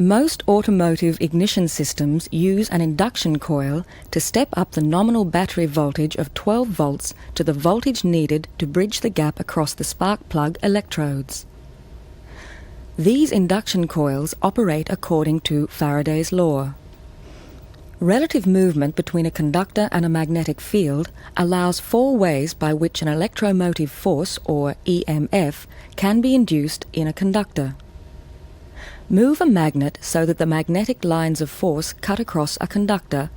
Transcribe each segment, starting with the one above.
Most automotive ignition systems use an induction coil to step up the nominal battery voltage of 12 volts to the voltage needed to bridge the gap across the spark plug electrodes. These induction coils operate according to Faraday's law. Relative movement between a conductor and a magnetic field allows 4 ways by which an electromotive force, or EMF, can be induced in a conductor. Move a magnet so that the magnetic lines of force cut across a conductor,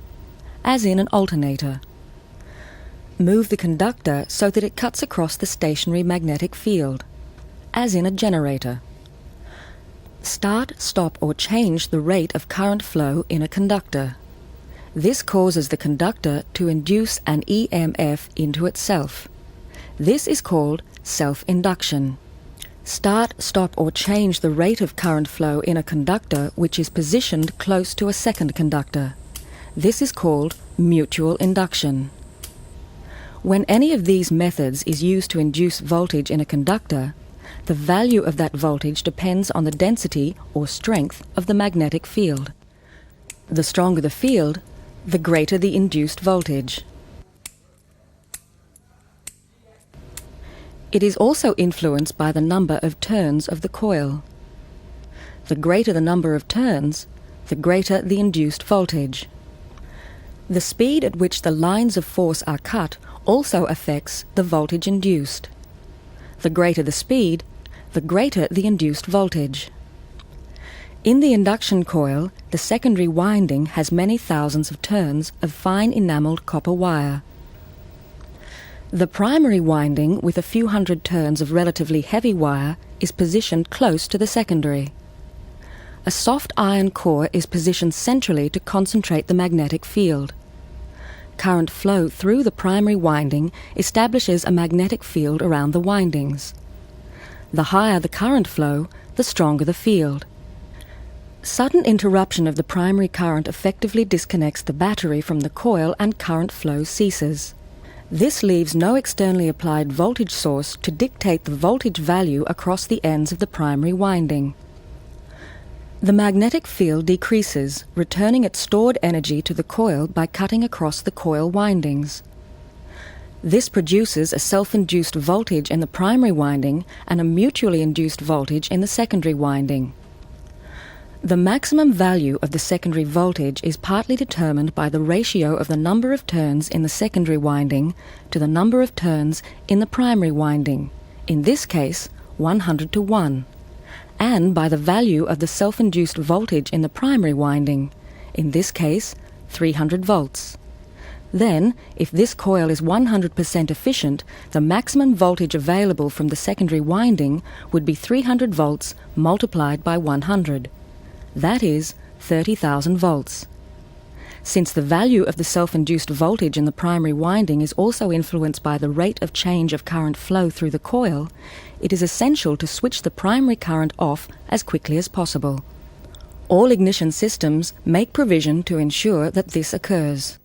as in an alternator. Move the conductor so that it cuts across the stationary magnetic field, as in a generator. Start, stop, or change the rate of current flow in a conductor. This causes the conductor to induce an EMF into itself. This is called self-induction. Start, stop, or change the rate of current flow in a conductor which is positioned close to a second conductor. This is called mutual induction. When any of these methods is used to induce voltage in a conductor, the value of that voltage depends on the density or strength of the magnetic field. The stronger the field, the greater the induced voltage. It is also influenced by the number of turns of the coil. The greater the number of turns, the greater the induced voltage. The speed at which the lines of force are cut also affects the voltage induced. The greater the speed, the greater the induced voltage. In the induction coil, the secondary winding has many thousands of turns of fine enameled copper wire. The primary winding, with a few hundred turns of relatively heavy wire, is positioned close to the secondary. A soft iron core is positioned centrally to concentrate the magnetic field. Current flow through the primary winding establishes a magnetic field around the windings. The higher the current flow, the stronger the field. Sudden interruption of the primary current effectively disconnects the battery from the coil and current flow ceases. This leaves no externally applied voltage source to dictate the voltage value across the ends of the primary winding. The magnetic field decreases, returning its stored energy to the coil by cutting across the coil windings. This produces a self-induced voltage in the primary winding and a mutually induced voltage in the secondary winding. The maximum value of the secondary voltage is partly determined by the ratio of the number of turns in the secondary winding to the number of turns in the primary winding, in this case 100 to 1, and by the value of the self-induced voltage in the primary winding, in this case 300 volts. Then, if this coil is 100% efficient, the maximum voltage available from the secondary winding would be 300 volts multiplied by 100. That is 30,000 volts. Since the value of the self-induced voltage in the primary winding is also influenced by the rate of change of current flow through the coil, it is essential to switch the primary current off as quickly as possible. All ignition systems make provision to ensure that this occurs.